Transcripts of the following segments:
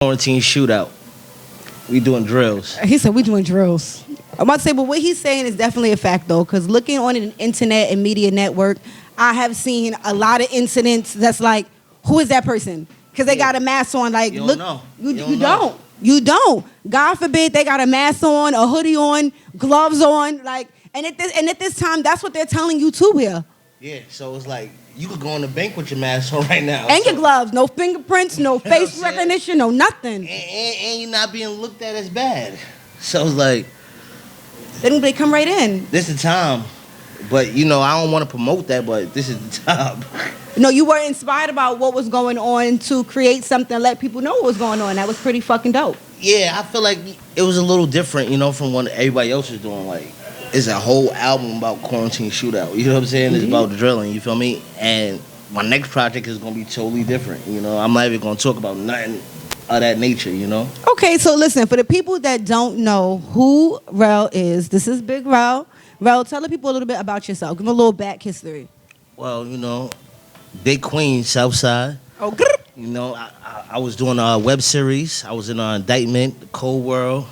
Quarantine shootout. We doing drills. He said we doing drills. I'm about to say, but what he's saying is definitely a fact, though, because looking on an internet and media network, I have seen a lot of incidents that's like, who is that person? Because they got a mask on. Like, You don't look, know. you don't. You don't. God forbid they got a mask on, a hoodie on, gloves on, like, and at this time, that's what they're telling you too here. Yeah, so it's like you could go in the bank with your mask on right now. And your gloves, no fingerprints, no You know what face I'm saying? recognition, no nothing. And you're not being looked at as bad. So it's like They come right in. this is the time. But you know, I don't want to promote that, but this is the time. No, you were inspired about what was going on to create something, let people know what was going on. That was pretty fucking dope. Yeah, I feel like it was a little different, you know, from what everybody else is doing. Like, it's a whole album about quarantine shootout. You know what I'm saying? It's about drilling. You feel me? And my next project is gonna be totally different. You know, I'm not even gonna talk about nothing of that nature. You know? Okay, so listen, for the people that don't know who Rell is, this is Big Rell. Rell, tell the people a little bit about yourself. Give them a little back history. Well, you know, Big Queen, Southside. Oh, You know, I was doing a web series. I was in Indictment, The Cold World,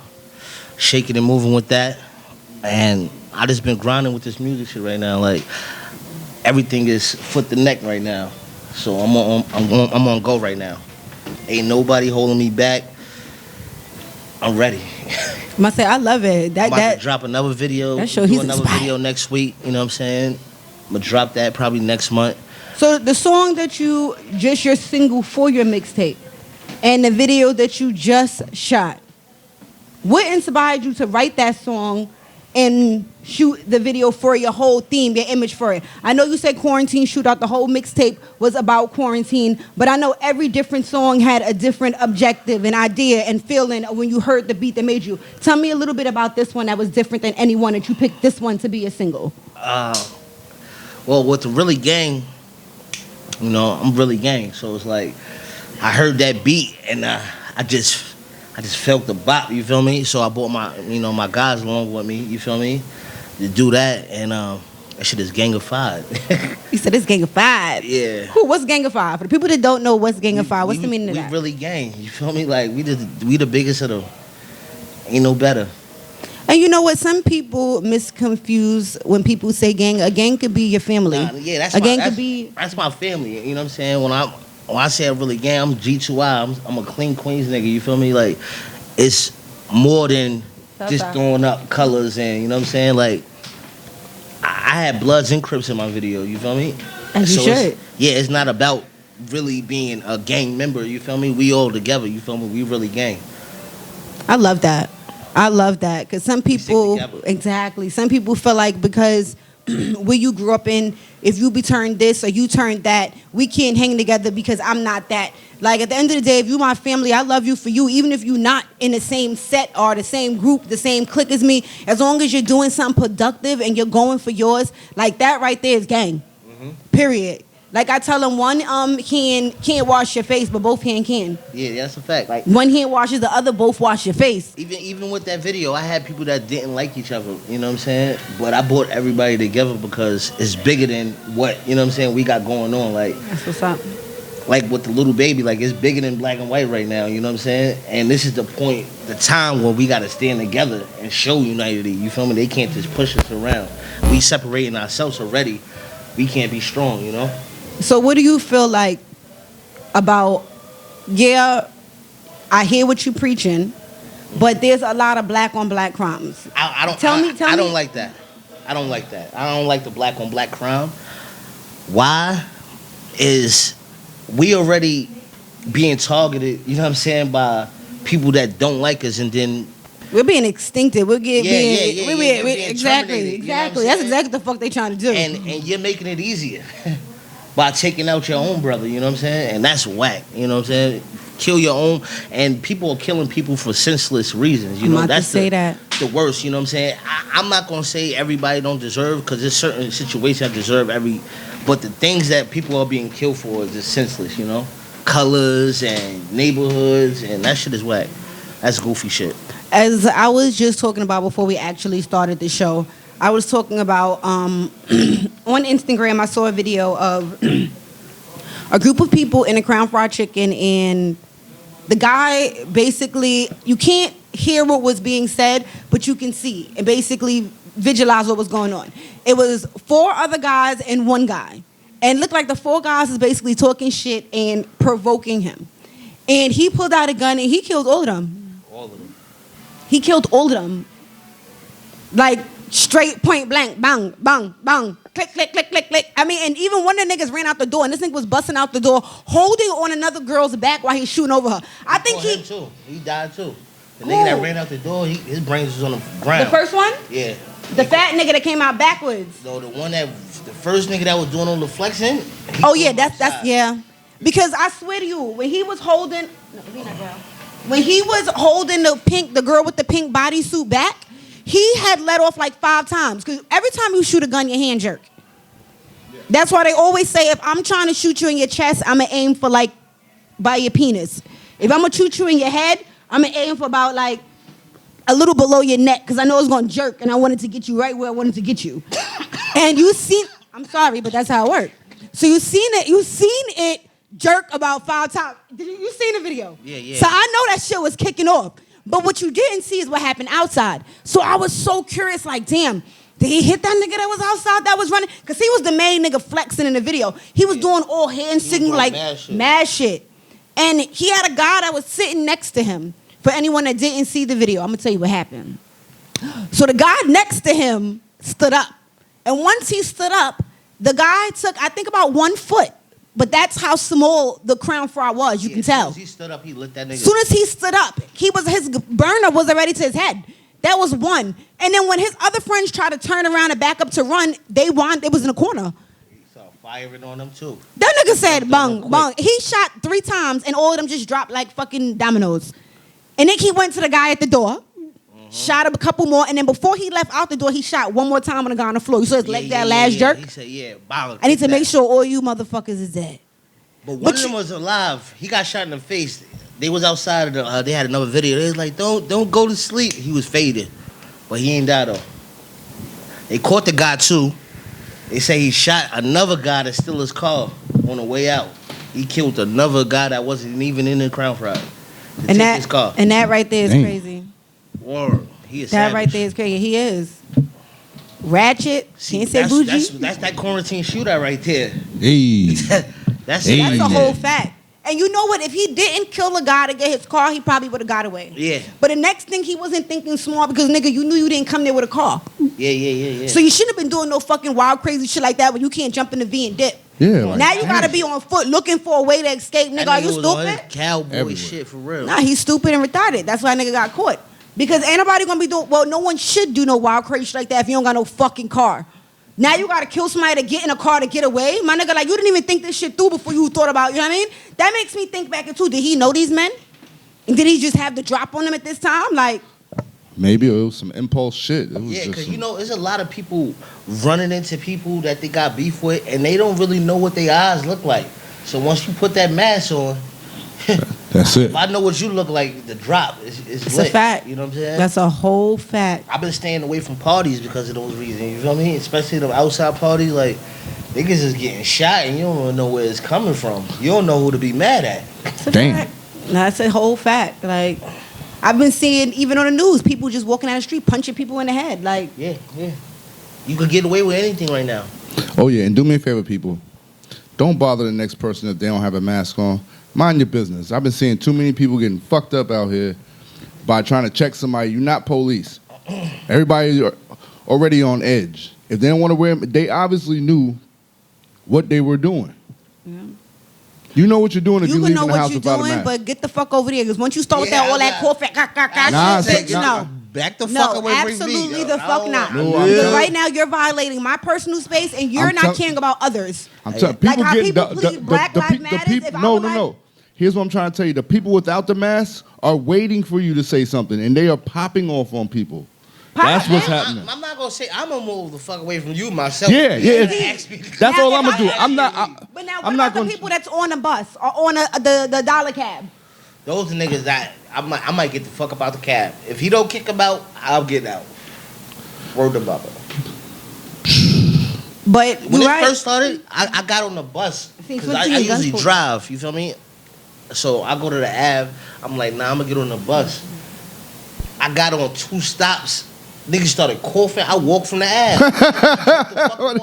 shaking and moving with that. And I just been grinding with this music shit right now. Like, everything is foot to neck right now. So I'm on go right now. Ain't nobody holding me back. I'm ready. I must say, I love it. I'm about to drop another video. That show do he's another inspired. video next week. You know what I'm saying? I'm gonna drop that probably next month. So the song that you, just your single for your mixtape, and the video that you just shot, what inspired you to write that song and shoot the video for your whole theme, your image for it? I know you said quarantine shootout, the whole mixtape was about quarantine, but I know every different song had a different objective and idea and feeling when you heard the beat that made you. Tell me a little bit about this one that was different than any one that you picked this one to be a single. Well, with the Really Gang, you know, I'm really gang. So it's like, I heard that beat and I just felt the bop, you feel me? So I brought my guys along with me, you feel me? To do that, and that shit is gangified. You said it's gangified. Yeah. What's gangified? For the people that don't know what's gangified, what's the meaning of that? We really gang, you feel me? Like, we the biggest of them. Ain't no better. And you know what? Some people misconfuse when people say gang. A gang could be your family. Yeah, that's my family. You know what I'm saying? When I say I really gang, I'm G2I. I'm a clean Queens nigga. You feel me? Like, it's more than just throwing up colors and, you know what I'm saying? Like, I had Bloods and Crips in my video. You feel me? As you should. It's not about really being a gang member. You feel me? We all together. You feel me? We really gang. I love that. I love that because some people, exactly, some people feel like because where you grew up in, if you be turned this or you turned that, we can't hang together because I'm not that. Like, at the end of the day, if you my family, I love you for you, even if you're not in the same set or the same group, the same clique as me, as long as you're doing something productive and you're going for yours, like that right there is gang. Period. Like I tell them, one hand can't wash your face, but both hand can. Yeah, that's a fact. Like, one hand washes the other, both wash your face. Even with that video, I had people that didn't like each other, you know what I'm saying? But I brought everybody together because it's bigger than what, you know what I'm saying, we got going on. Like, that's what's up. Like with the little baby, like it's bigger than black and white right now, you know what I'm saying? And this is the point, the time where we gotta stand together and show unity, you feel me? They can't just push us around. We separating ourselves already. We can't be strong, you know? So what do you feel like about, I hear what you preaching, but there's a lot of black on black crimes. I don't like that. I don't like that. I don't like the black on black crime. Why? Is we already being targeted, you know what I'm saying, by people that don't like us, and then we're being extincted. We're being exactly. You know That's exactly what the fuck they trying to do. And you're making it easier by taking out your own brother, you know what I'm saying? And that's whack, you know what I'm saying? Kill your own, and people are killing people for senseless reasons, you know? That's the worst, you know what I'm saying? I'm not gonna say everybody don't deserve, because there's certain situations that deserve but the things that people are being killed for is just senseless, you know? Colors and neighborhoods, and that shit is whack. That's goofy shit. As I was just talking about before we actually started the show, I was talking about on Instagram, I saw a video of a group of people in a Crown Fried Chicken in The guy basically, you can't hear what was being said, but you can see and basically visualize what was going on. It was 4 other guys and 1 guy. And it looked like the 4 guys is basically talking shit and provoking him. And he pulled out a gun and he killed all of them. All of them. He killed all of them. Like, straight point blank, bang, bang, bang, click, click, click, click, click. I mean, and even one of the niggas ran out the door, and this nigga was busting out the door, holding on another girl's back while he's shooting over her. I think him too. He died too. The nigga that ran out the door, his brains was on the ground. The first one? Yeah. The fat nigga that came out backwards. No, the first nigga that was doing all the flexing. Oh yeah, that's yeah. Because I swear to you, when he was holding, when he was holding the girl with the pink bodysuit back, he had let off like 5 times. Because every time you shoot a gun, your hand jerk. Yeah. That's why they always say, if I'm trying to shoot you in your chest, I'm going to aim for like by your penis. If I'm going to shoot you in your head, I'm going to aim for about like a little below your neck. Because I know it's going to jerk and I wanted to get you right where I wanted to get you. And you seen, I'm sorry, but that's how it worked. So you seen it jerk about 5 times. You seen the video? Yeah. So I know that shit was kicking off. But what you didn't see is what happened outside. So I was so curious, like, damn, did he hit that nigga that was outside that was running? Because he was the main nigga flexing in the video. He was doing all hand signal, like mad shit. And he had a guy that was sitting next to him. For anyone that didn't see the video, I'm going to tell you what happened. So the guy next to him stood up. And once he stood up, the guy took, I think, about 1 foot. But that's how small the crown fry was. You can tell. As soon as he stood up, he lit that nigga. As soon as he stood up, his burner was already to his head. That was one. And then when his other friends tried to turn around and back up to run, they was in a corner. He saw firing on them too. That nigga said bang, bang. He shot 3 times and all of them just dropped like fucking dominoes. And then he went to the guy at the door, shot him a couple more, and then before he left out the door, he shot one more time on the guy on the floor. You saw his leg last jerk? He said, bang. I need to make sure all you motherfuckers is dead. But one of them was alive. He got shot in the face. They was outside of they had another video. They was like, don't go to sleep. He was faded. But he ain't died though. They caught the guy too. They say he shot another guy that stole his car on the way out. He killed another guy that wasn't even in the crown fraud. And that right there is crazy. Word. He is that savage. right there is crazy. He is. Ratchet. See, can't say bougie. That's that quarantine shootout right there. Hey. That's a whole fact. And you know what? If he didn't kill a guy to get his car, he probably would have got away. Yeah. But the next thing, he wasn't thinking smart because, nigga, you knew you didn't come there with a car. Yeah. So you shouldn't have been doing no fucking wild, crazy shit like that when you can't jump in the V and dip. Yeah. Like, now you got to be on foot looking for a way to escape. Nigga, are you stupid? Cowboy shit, for real. Nah, he's stupid and retarded. That's why nigga got caught. Because ain't nobody going to be doing, well, no one should do no wild, crazy shit like that if you don't got no fucking car. Now you got to kill somebody to get in a car to get away. My nigga, like, you didn't even think this shit through before you thought about, you know what I mean? That makes me think back into, did he know these men? And did he just have the drop on them at this time? Like, maybe it was some impulse shit. Yeah, because, you know, there's a lot of people running into people that they got beef with, and they don't really know what their eyes look like. So once you put that mask on, that's it. If I know what you look like, the drop is it's lit. A fact. You know what I'm saying? That's a whole fact. I've been staying away from parties because of those reasons. You feel me? Especially the outside parties, like niggas is getting shot and you don't even know where it's coming from. You don't know who to be mad at. Damn. That's a whole fact. Like, I've been seeing even on the news, people just walking down the street punching people in the head. Like, yeah. You could get away with anything right now. Oh yeah, and do me a favor, people. Don't bother the next person if they don't have a mask on. Mind your business. I've been seeing too many people getting fucked up out here by trying to check somebody. You're not police. Everybody's already on edge. If they don't want to wear them, they obviously knew what they were doing. Yeah. You know what you're doing if you leave the house without a mask. But get the fuck over there, because once you start with that all that cough, no. Back the fuck away from me. Absolutely the fuck not. Because right now you're violating my personal space and you're not caring about others. I'm telling people, like how people plead Black Lives Matter. No. Here's what I'm trying to tell you. The people without the mask are waiting for you to say something, and they are popping off on people. That's what's happening. I'm not gonna say I'm gonna move the fuck away from you myself. Yeah. That's all I'm gonna do. I'm not. But now, what about the people that's on a bus or on the dollar cab? Those are niggas that I might get the fuck up out the cab. If he don't kick him out, I'll get out. Word to Bubba. But when it first started, I got on the bus because I usually drive. You feel me? So I go to the Ave. I'm like, nah, I'm gonna get on the bus. I got on 2 stops. Niggas started coughing. I walked from the ass. I'm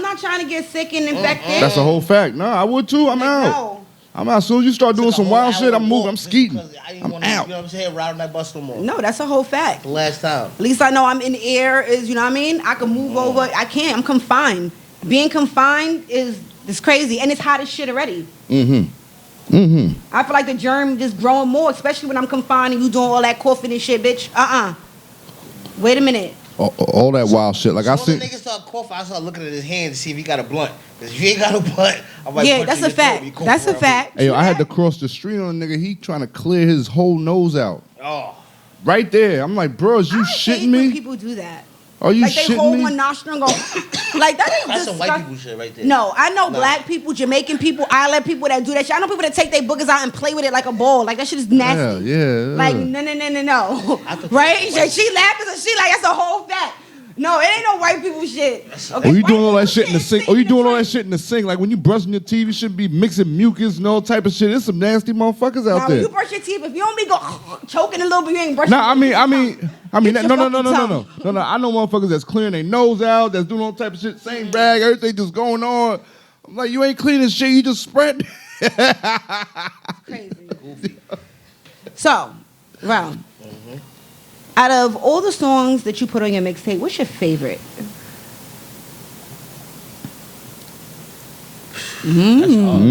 not trying to get sick and infected. That's a whole fact. No, I would too. I'm out. No. I'm out. As soon as you start doing some wild shit, I'm moving. I'm skeeting. I'm out. You know what I'm saying? Ride on that bus no more. No, that's a whole fact. The last time. At least I know I'm in the air. Is, you know what I mean? I can move over. I can't. I'm confined. Being confined is crazy, and it's hot as shit already. I feel like the germ just growing more, especially when I'm confined and you doing all that coughing and shit, bitch. Wait a minute. All that wild shit. Like, I see. When the nigga start coughing, I start looking at his hand to see if he got a blunt. Because if he ain't got a blunt, I'm like, yeah, that's a fact. That's a fact. Hey, yo, I had to cross the street on a nigga. He trying to clear his whole nose out. Oh. Right there. I'm like, bro, is you shitting me? When people do that. Are you like shitting they hold me? one nostril and go like that is That's some white people shit right there. No, I know black people, Jamaican people, island people that do that shit. I know people that take their boogers out and play with it like a ball. Like that shit is nasty. Yeah. Like no. Right? She laughing, so she like that's a whole fact. No, it ain't no white people shit. Okay? Oh, you doing all that shit in the sink? Oh, you doing all that shit in the sink? Like when you brushing your teeth, you should be mixing mucus and all type of shit. There's some nasty motherfuckers out there. When you brush your teeth, if you don't be go choking a little bit, you ain't brushing. No, I mean, no. I know motherfuckers that's clearing their nose out, that's doing all type of shit, same rag, everything just going on. I'm like, you ain't cleaning shit, you just spread. Crazy. So, Rell. Out of all the songs that you put on your mixtape, what's your favorite? That's hard.